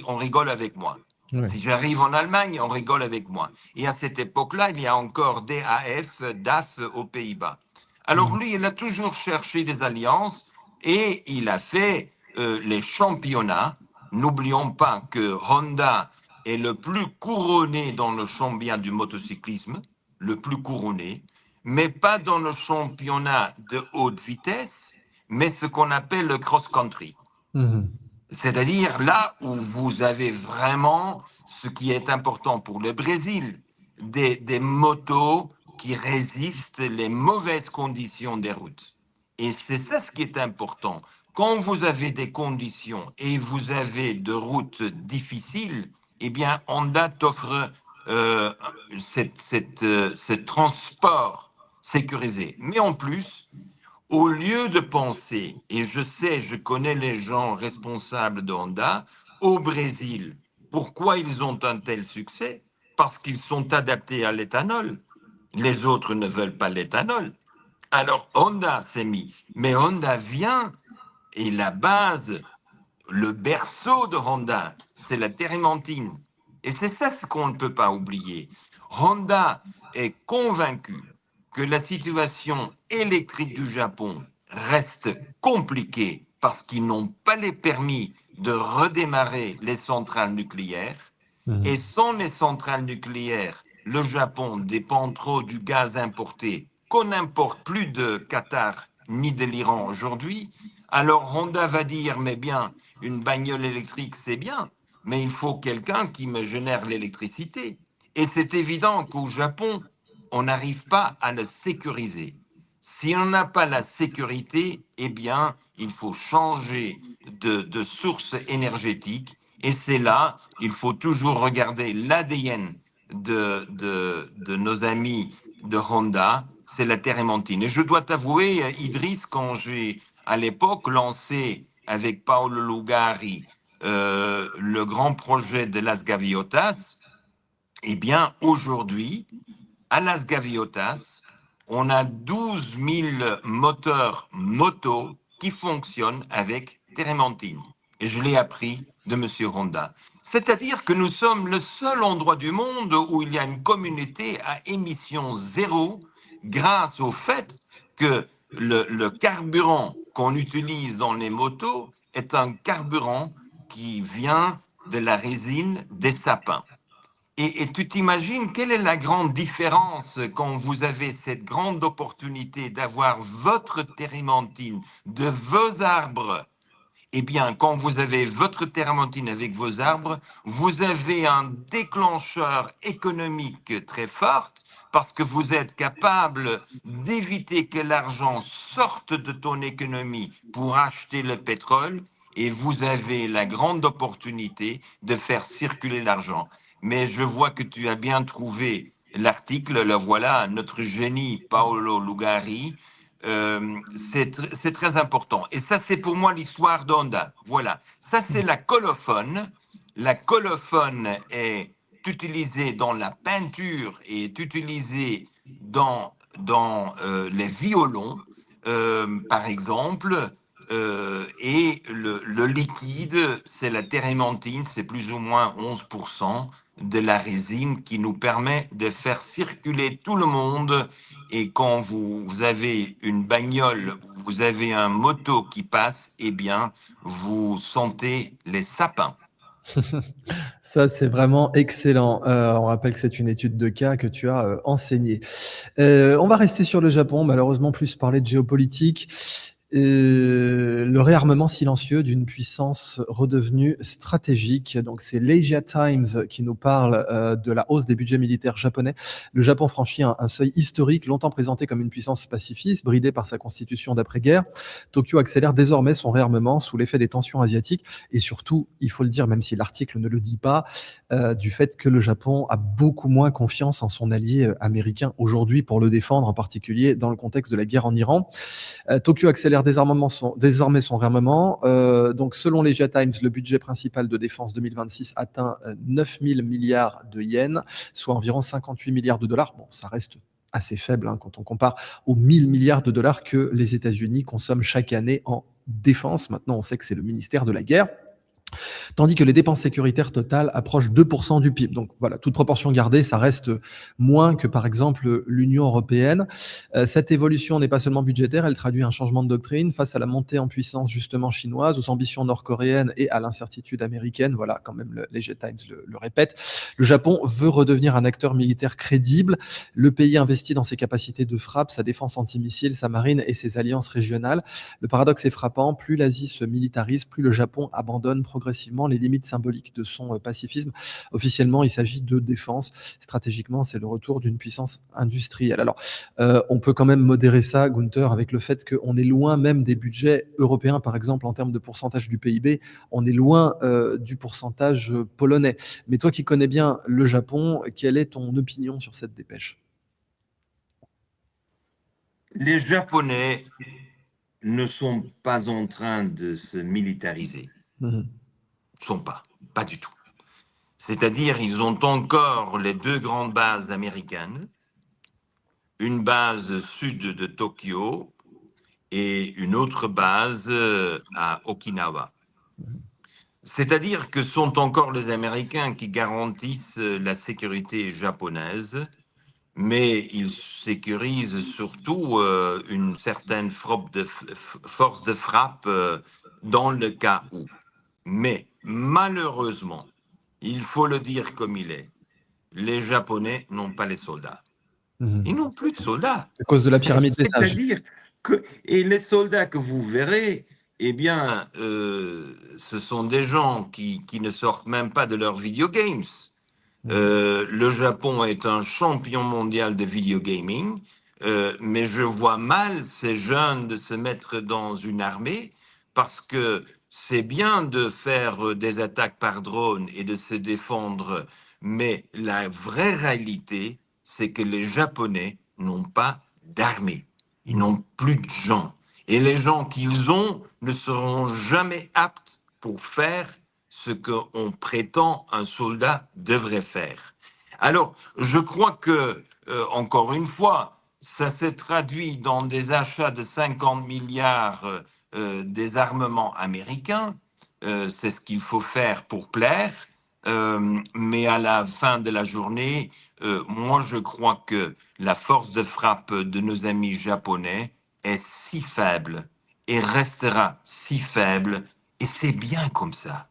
on rigole avec moi. Ouais. Si j'arrive en Allemagne, on rigole avec moi. Et à cette époque-là, il y a encore DAF, DAF aux Pays-Bas. Alors Mhm. lui, il a toujours cherché des alliances et il a fait les championnats. N'oublions pas que Honda est le plus couronné dans le championnat du motocyclisme, le plus couronné, mais pas dans le championnat de haute vitesse, mais ce qu'on appelle le cross-country. Mhm. C'est-à-dire là où vous avez vraiment ce qui est important pour le Brésil, des motos qui résistent les mauvaises conditions des routes. Et c'est ça ce qui est important. Quand vous avez des conditions et vous avez de routes difficiles, eh bien, Honda t'offre euh, ce transport sécurisé. Mais en plus, au lieu de penser, et je sais, je connais les gens responsables de Honda, au Brésil, pourquoi ils ont un tel succès? Parce qu'ils sont adaptés à l'éthanol. Les autres ne veulent pas l'éthanol. Alors Honda s'est mis. Mais Honda vient, et la base, le berceau de Honda, c'est la térébenthine. Et c'est ça ce qu'on ne peut pas oublier. Honda est convaincu que la situation électrique du Japon reste compliquée parce qu'ils n'ont pas les permis de redémarrer les centrales nucléaires. Et Mhm. sans les centrales nucléaires, le Japon dépend trop du gaz importé, qu'on n'importe plus de Qatar ni de l'Iran aujourd'hui. Alors Honda va dire, mais bien, une bagnole électrique, c'est bien, mais il faut quelqu'un qui me génère l'électricité. Et c'est évident qu'au Japon, on n'arrive pas à le sécuriser. Si on n'a pas la sécurité, eh bien, il faut changer de source énergétique. Et c'est là, il faut toujours regarder l'ADN de nos amis de Honda, c'est la térébenthine. Et je dois t'avouer, Idriss, quand j'ai à l'époque lancé avec Paolo Lugari le grand projet de Las Gaviotas, eh bien, aujourd'hui, à Las Gaviotas, on a 12 000 moteurs moto qui fonctionnent avec térébenthine. Et je l'ai appris de M. Honda. C'est-à-dire que nous sommes le seul endroit du monde où il y a une communauté à émission zéro grâce au fait que le carburant qu'on utilise dans les motos est un carburant qui vient de la résine des sapins. Et tu t'imagines quelle est la grande différence quand vous avez cette grande opportunité d'avoir votre térébenthine de vos arbres. Eh bien, quand vous avez votre térébenthine avec vos arbres, vous avez un déclencheur économique très fort parce que vous êtes capable d'éviter que l'argent sorte de ton économie pour acheter le pétrole et vous avez la grande opportunité de faire circuler l'argent. Mais je vois que tu as bien trouvé l'article, le voilà, notre génie Paolo Lugari. C'est très important. Et ça, c'est pour moi l'histoire d'Honda. Voilà. Ça, c'est la colophone. La colophone est utilisée dans la peinture et est utilisée dans les violons, par exemple. Et le liquide, c'est la térébenthine, c'est plus ou moins 11%. de la résine qui nous permet de faire circuler tout le monde. Et quand vous avez une bagnole, vous avez un moto qui passe, eh bien, vous sentez les sapins. Ça, c'est vraiment excellent. On rappelle que c'est une étude de cas que tu as enseignée. On va rester sur le Japon, malheureusement plus parler de géopolitique. Le réarmement silencieux d'une puissance redevenue stratégique. Donc c'est l'Asia Times qui nous parle de la hausse des budgets militaires japonais. Le Japon franchit un seuil historique, longtemps présenté comme une puissance pacifiste, bridée par sa constitution d'après-guerre. Tokyo accélère désormais son réarmement sous l'effet des tensions asiatiques et surtout, il faut le dire, même si l'article ne le dit pas, du fait que le Japon a beaucoup moins confiance en son allié américain aujourd'hui pour le défendre, en particulier dans le contexte de la guerre en Iran. Tokyo accélère désormais son réarmement. Donc, selon l'Asia Times, le budget principal de défense 2026 atteint 9 000 milliards de yens, soit environ 58 milliards de dollars. Bon, ça reste assez faible quand on compare aux 1000 milliards de dollars que les États-Unis consomment chaque année en défense. Maintenant, on sait que c'est le ministère de la guerre. Tandis que les dépenses sécuritaires totales approchent 2% du PIB. Donc voilà, toute proportion gardée, ça reste moins que par exemple l'Union européenne. Cette évolution n'est pas seulement budgétaire, elle traduit un changement de doctrine face à la montée en puissance justement chinoise, aux ambitions nord-coréennes et à l'incertitude américaine. Voilà, quand même, les Times le répète. Le Japon veut redevenir un acteur militaire crédible. Le pays investit dans ses capacités de frappe, sa défense antimissile, sa marine et ses alliances régionales. Le paradoxe est frappant, plus l'Asie se militarise, plus le Japon abandonne progressivement les limites symboliques de son pacifisme. Officiellement, il s'agit de défense. Stratégiquement, c'est le retour d'une puissance industrielle. Alors, on peut quand même modérer ça, Gunther, avec le fait qu'on est loin même des budgets européens, par exemple, en termes de pourcentage du PIB. On est loin du pourcentage polonais. Mais toi qui connais bien le Japon, quelle est ton opinion sur cette dépêche ? Les Japonais ne sont pas en train de se militariser. Ne sont pas du tout. C'est-à-dire, ils ont encore les deux grandes bases américaines, une base sud de Tokyo et une autre base à Okinawa. C'est-à-dire que sont encore les Américains qui garantissent la sécurité japonaise, mais ils sécurisent surtout une certaine force de frappe dans le cas où. Mais malheureusement, il faut le dire comme il est, les Japonais n'ont pas les soldats. Ils n'ont plus de soldats. À cause de la pyramide des sages. C'est-à-dire que, et les soldats que vous verrez, eh bien, ce sont des gens qui ne sortent même pas de leurs videogames. Le Japon est un champion mondial de videogaming, mais je vois mal ces jeunes de se mettre dans une armée parce que c'est bien de faire des attaques par drone et de se défendre, mais la vraie réalité, c'est que les Japonais n'ont pas d'armée. Ils n'ont plus de gens. Et les gens qu'ils ont ne seront jamais aptes pour faire ce qu'on prétend un soldat devrait faire. Alors, je crois que, encore une fois, ça s'est traduit dans des achats de 50 milliards des armements américains. C'est ce qu'il faut faire pour plaire. Mais à la fin de la journée, moi, je crois que la force de frappe de nos amis japonais est si faible et restera si faible, et c'est bien comme ça.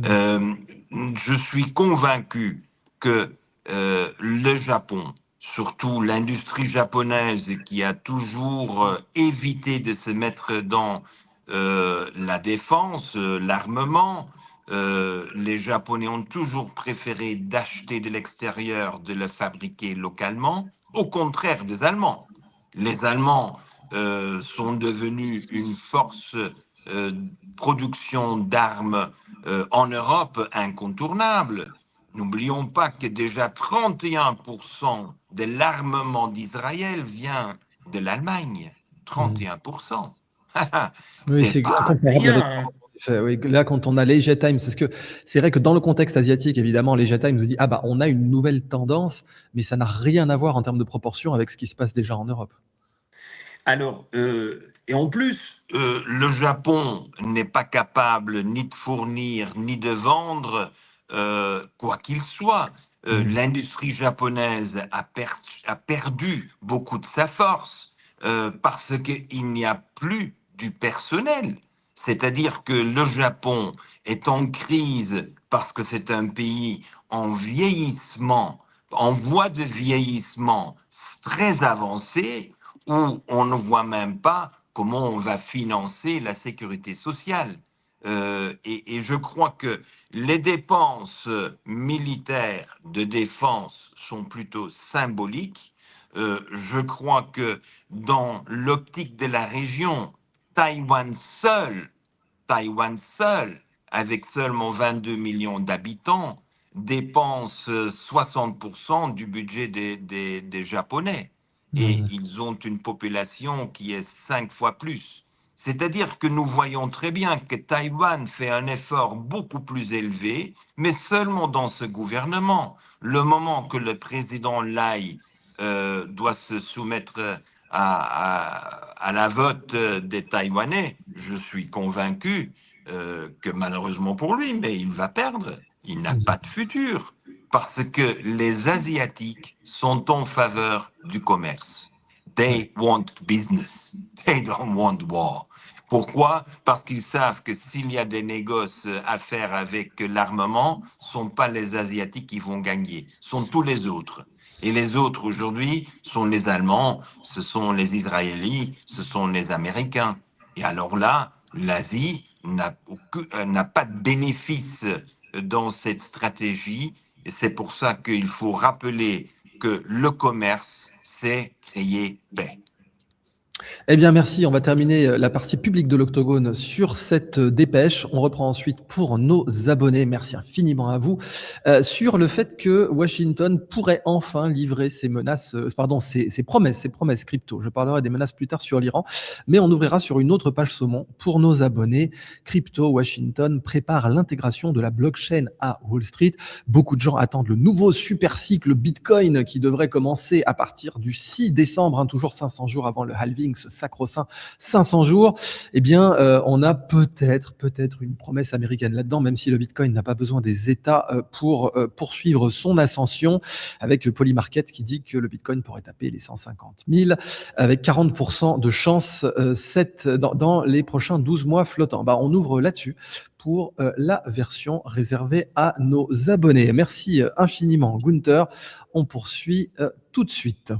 Je suis convaincu que le Japon, surtout l'industrie japonaise qui a toujours évité de se mettre dans la défense, l'armement, les Japonais ont toujours préféré d'acheter de l'extérieur, de le fabriquer localement, au contraire des Allemands. Les Allemands sont devenus une force production d'armes en Europe incontournable. N'oublions pas que déjà 31% de l'armement d'Israël vient de l'Allemagne. 31%. Oui, c'est pas incomparable avec. rien. Oui, là, quand on a l'Asia Times, c'est vrai que dans le contexte asiatique, évidemment, l'Asia Times nous dit ah bah on a une nouvelle tendance, mais ça n'a rien à voir en termes de proportion avec ce qui se passe déjà en Europe. Alors, et en plus, le Japon n'est pas capable ni de fournir ni de vendre quoi qu'il soit. L'industrie japonaise a perdu beaucoup de sa force parce qu'il n'y a plus du personnel. C'est-à-dire que le Japon est en crise parce que c'est un pays en vieillissement, en voie de vieillissement très avancé, où on ne voit même pas comment on va financer la sécurité sociale. Et je crois que les dépenses militaires de défense sont plutôt symboliques. Je crois que dans l'optique de la région, Taïwan seul, avec seulement 22 millions d'habitants, dépense 60% du budget des Japonais. Et ils ont une population qui est 5 fois plus. C'est-à-dire que nous voyons très bien que Taïwan fait un effort beaucoup plus élevé, mais seulement dans ce gouvernement. Le moment que le président Lai doit se soumettre à la vote des Taïwanais, je suis convaincu que malheureusement pour lui, mais il va perdre. Il n'a pas de futur parce que les Asiatiques sont en faveur du commerce. They want business. They don't want war. Pourquoi? Parce qu'ils savent que s'il y a des négoces à faire avec l'armement, ce ne sont pas les Asiatiques qui vont gagner, ce sont tous les autres. Et les autres aujourd'hui sont les Allemands, ce sont les Israéliens, ce sont les Américains. Et alors là, l'Asie n'a pas de bénéfice dans cette stratégie. Et c'est pour ça qu'il faut rappeler que le commerce, c'est créer paix. Eh bien, merci. On va terminer la partie publique de l'Octogone sur cette dépêche. On reprend ensuite pour nos abonnés. Merci infiniment à vous. Sur le fait que Washington pourrait enfin livrer ses promesses crypto. Je parlerai des menaces plus tard sur l'Iran, mais on ouvrira sur une autre page saumon pour nos abonnés. Crypto Washington prépare l'intégration de la blockchain à Wall Street. Beaucoup de gens attendent le nouveau super cycle Bitcoin qui devrait commencer à partir du 6 décembre, toujours 500 jours avant le halving, ce sacro-saint 500 jours. Eh bien, on a peut-être une promesse américaine là-dedans, même si le Bitcoin n'a pas besoin des États pour poursuivre son ascension, avec Polymarket qui dit que le Bitcoin pourrait taper les 150 000 avec 40% de chance dans les prochains 12 mois flottants. On ouvre là-dessus pour la version réservée à nos abonnés. Merci infiniment, Gunther. On poursuit tout de suite.